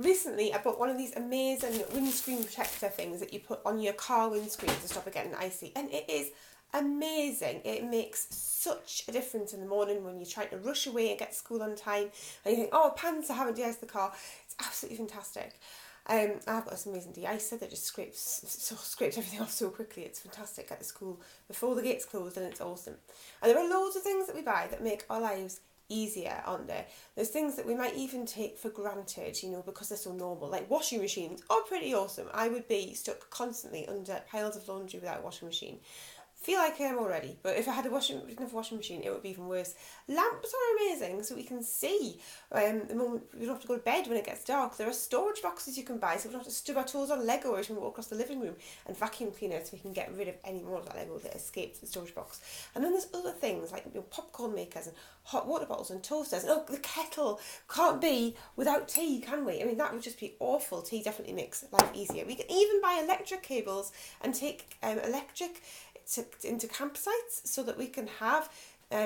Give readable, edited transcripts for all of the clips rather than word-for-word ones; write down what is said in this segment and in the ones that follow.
Recently, I bought one of these amazing windscreen protector things that you put on your car windscreen to stop it getting icy, and it is amazing. It makes such a difference in the morning when you're trying to rush away and get to school on time, and you think, oh, pants, I haven't de-iced the car. It's absolutely fantastic. I've got this amazing de-icer that just scrapes everything off so quickly. It's fantastic. Get to school before the gates close, and it's awesome. And there are loads of things that we buy that make our lives easier, aren't there? There's things that we might even take for granted, you know, because they're so normal. Like washing machines are pretty awesome. I would be stuck constantly under piles of laundry without a washing machine. Feel like I am already, but if I had didn't have a washing machine, it would be even worse. Lamps are amazing, so we can see the moment we don't have to go to bed when it gets dark. There are storage boxes you can buy, so we don't have to stub our toes on Lego or we can walk across the living room, and vacuum cleaners so we can get rid of any more of that Lego that escaped the storage box. And then there's other things like, you know, popcorn makers and hot water bottles and toasters. And the kettle can't be without tea, can we? I mean, that would just be awful. Tea definitely makes life easier. We can even buy electric cables and take electric into campsites so that we can have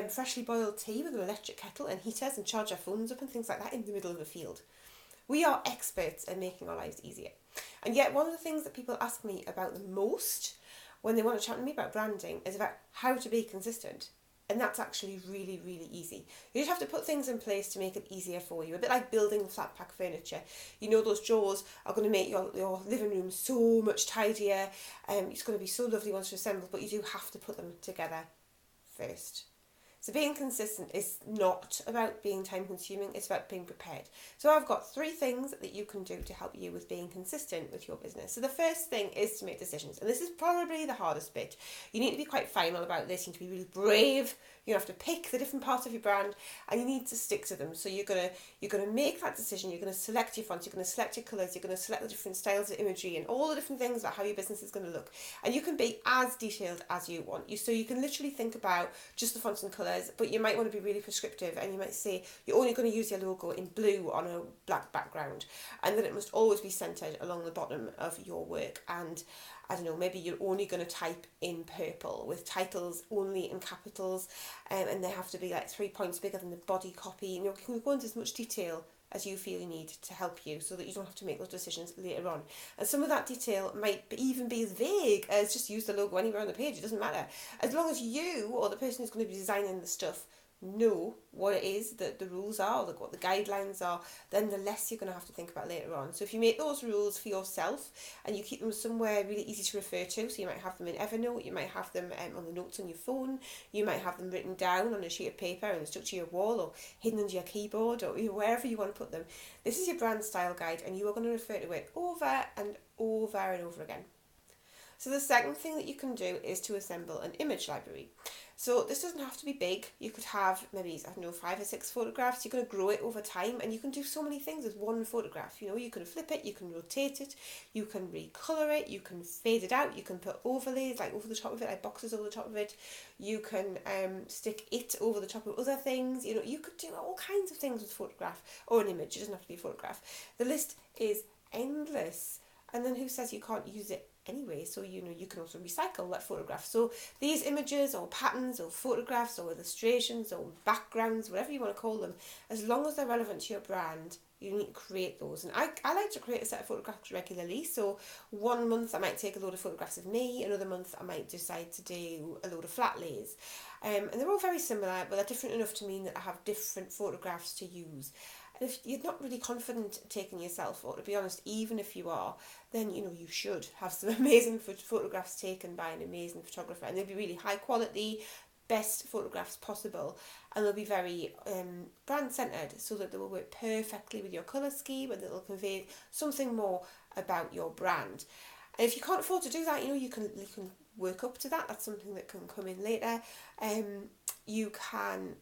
freshly boiled tea with an electric kettle and heaters and charge our phones up and things like that in the middle of a field. We are experts at making our lives easier. And yet one of the things that people ask me about the most when they want to chat to me about branding is about how to be consistent. And that's actually really, really easy. You just have to put things in place to make it easier for you. A bit like building flat pack furniture. You know, those drawers are going to make your living room so much tidier. It's going to be so lovely once you're assembled, but you do have to put them together first. So being consistent is not about being time consuming, it's about being prepared. So I've got 3 things that you can do to help you with being consistent with your business. So the first thing is to make decisions. And this is probably the hardest bit. You need to be quite final about this. You need to be really brave. You have to pick the different parts of your brand and you need to stick to them. So you're gonna make that decision. You're gonna select your fonts. You're gonna select your colours. You're gonna select the different styles of imagery and all the different things about how your business is going to look. And you can be as detailed as you want. So you can literally think about just the fonts and colours, but you might want to be really prescriptive and you might say you're only going to use your logo in blue on a black background, and that it must always be centred along the bottom of your work. And I don't know, maybe you're only going to type in purple with titles only in capitals, and they have to be like 3 points bigger than the body copy. You know, you can go into as much detail as you feel you need to help you so that you don't have to make those decisions later on. And some of that detail might even be as vague as just use the logo anywhere on the page. It doesn't matter. As long as you or the person who's going to be designing the stuff know what it is that the rules are, or what the guidelines are, then the less you're going to have to think about later on. So if you make those rules for yourself and you keep them somewhere really easy to refer to, so you might have them in Evernote, you might have them on the notes on your phone, you might have them written down on a sheet of paper and stuck to your wall or hidden under your keyboard or wherever you want to put them. This is your brand style guide and you are going to refer to it over and over and over again. So the second thing that you can do is to assemble an image library. So this doesn't have to be big. You could have maybe, 5 or 6 photographs. You're going to grow it over time and you can do so many things with one photograph. You know, you can flip it, you can rotate it, you can recolour it, you can fade it out, you can put overlays like over the top of it, like boxes over the top of it. You can stick it over the top of other things. You know, you could do all kinds of things with a photograph or an image. It doesn't have to be a photograph. The list is endless. And then who says you can't use it anyway? So, you know, you can also recycle that photograph. So these images or patterns or photographs or illustrations or backgrounds, whatever you want to call them, as long as they're relevant to your brand, you need to create those. And I like to create a set of photographs regularly. So one month I might take a load of photographs of me, another month I might decide to do a load of flat lays. And they're all very similar, but they're different enough to mean that I have different photographs to use. And if you're not really confident taking yourself, or to be honest, even if you are, then, you know, you should have some amazing photographs taken by an amazing photographer. And they'll be really high quality, best photographs possible. And they'll be very brand centred, so that they will work perfectly with your colour scheme and they'll convey something more about your brand. And if you can't afford to do that, you know, you can work up to that. That's something that can come in later. You can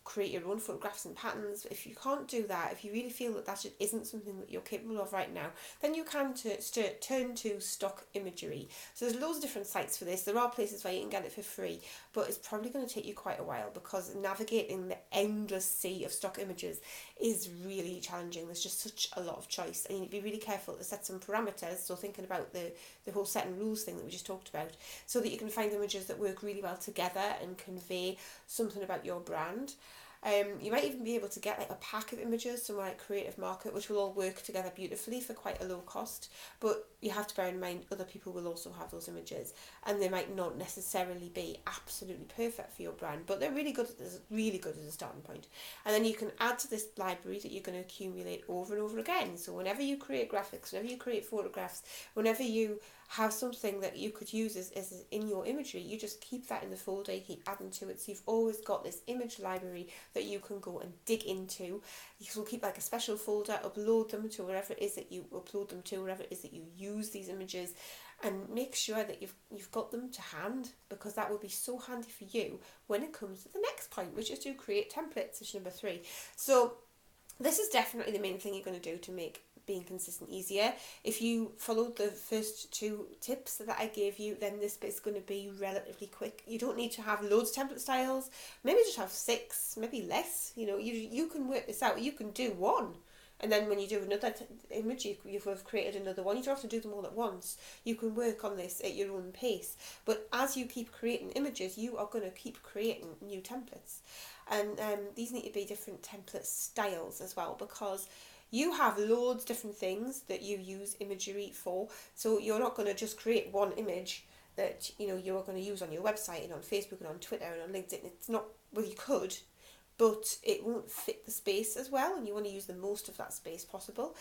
create your own photographs and patterns. If you can't do that, if you really feel that that isn't something that you're capable of right now, then you can turn to stock imagery. So there's loads of different sites for this. There are places where you can get it for free, but it's probably going to take you quite a while because navigating the endless sea of stock images is really challenging. There's just such a lot of choice and you need to be really careful to set some parameters. So thinking about the whole set and rules thing that we just talked about, so that you can find images that work really well together and convey something about your brand. You might even be able to get like a pack of images somewhere like Creative Market, which will all work together beautifully for quite a low cost. But you have to bear in mind other people will also have those images, and they might not necessarily be absolutely perfect for your brand, but they're really good. Really good as a starting point. And then you can add to this library that you're going to accumulate over and over again. So whenever you create graphics, whenever you create photographs, whenever you have something that you could use as in your imagery, you just keep that in the folder, you keep adding to it, so you've always got this image library that you can go and dig into. You will keep like a special folder, upload them to wherever it is that you upload them to, wherever it is that you use these images, and make sure that you've got them to hand, because that will be so handy for you when it comes to the next point, which is to create templates, which is number 3. So this is definitely the main thing you're going to do to make being consistent easier. If you followed the first 2 tips that I gave you, then this bit's going to be relatively quick. You don't need to have loads of template styles. Maybe just have 6, maybe less. You know, you can work this out. You can do 1. And then when you do another image, you've created another one. You don't have to do them all at once. You can work on this at your own pace. But as you keep creating images, you are going to keep creating new templates. And these need to be different template styles as well, because you have loads of different things that you use imagery for. So you're not going to just create one image that you're going to use on your website and on Facebook and on Twitter and on LinkedIn. It's not, well, you could, but it won't fit the space as well, and you want to use the most of that space possible.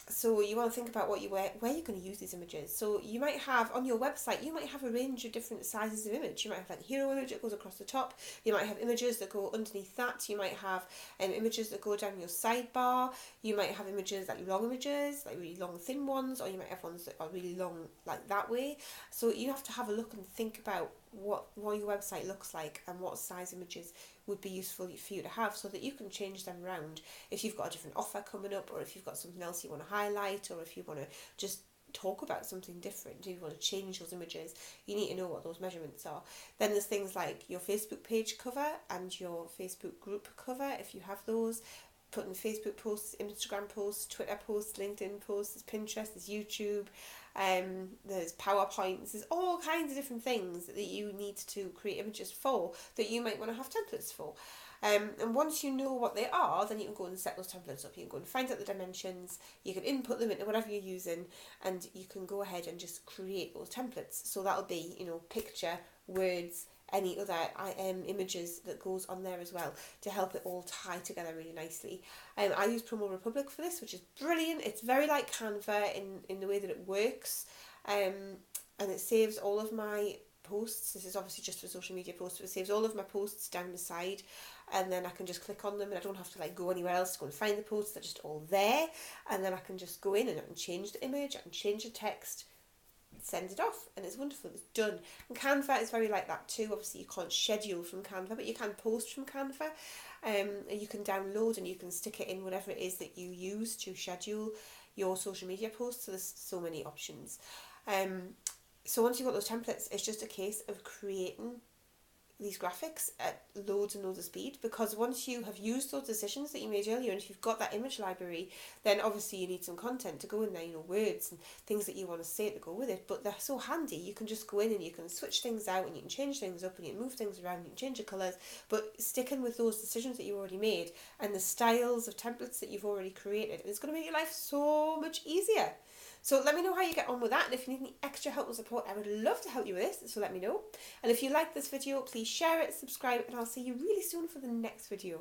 So you want to think about where you're going to use these images. So you might have on your website, you might have a range of different sizes of image. You might have like a hero image that goes across the top. You might have images that go underneath that. You might have images that go down your sidebar. You might have images like long images, like really long thin ones, or you might have ones that are really long like that way. So you have to have a look and think about what your website looks like and what size images would be useful for you to have, so that you can change them around if you've got a different offer coming up, or if you've got something else you want to highlight, or if you want to just talk about something different, do you want to change those images, you need to know what those measurements are. Then there's things like your Facebook page cover and your Facebook group cover, if you have those. Putting Facebook posts, Instagram posts, Twitter posts, LinkedIn posts, there's Pinterest, there's YouTube, there's PowerPoints, there's all kinds of different things that you need to create images for that you might want to have templates for. And once you know what they are, then you can go and set those templates up. You can go and find out the dimensions, you can input them into whatever you're using, and you can go ahead and just create those templates. So that'll be, picture, words, any other images that goes on there as well, to help it all tie together really nicely. I use Promo Republic for this, which is brilliant. It's very like Canva in the way that it works, and it saves all of my posts. This is obviously just for social media posts, but it saves all of my posts down the side, and then I can just click on them, and I don't have to go anywhere else to go and find the posts. They're just all there, and then I can just go in and I can change the image, I can change the text, send it off, and it's wonderful, it's done. And Canva is very like that too. Obviously you can't schedule from Canva, but you can post from Canva, and you can download and you can stick it in whatever it is that you use to schedule your social media posts. So there's so many options. So once you've got those templates, it's just a case of creating these graphics at loads and loads of speed, because once you have used those decisions that you made earlier, and if you've got that image library, then obviously you need some content to go in there, words and things that you want to say to go with it. But they're so handy, you can just go in and you can switch things out, and you can change things up, and you can move things around, you can change the colours, but sticking with those decisions that you already made and the styles of templates that you've already created, it's going to make your life so much easier. So let me know how you get on with that, and if you need any extra help or support, I would love to help you with this, so let me know. And if you like this video, please share it, subscribe, and I'll see you really soon for the next video.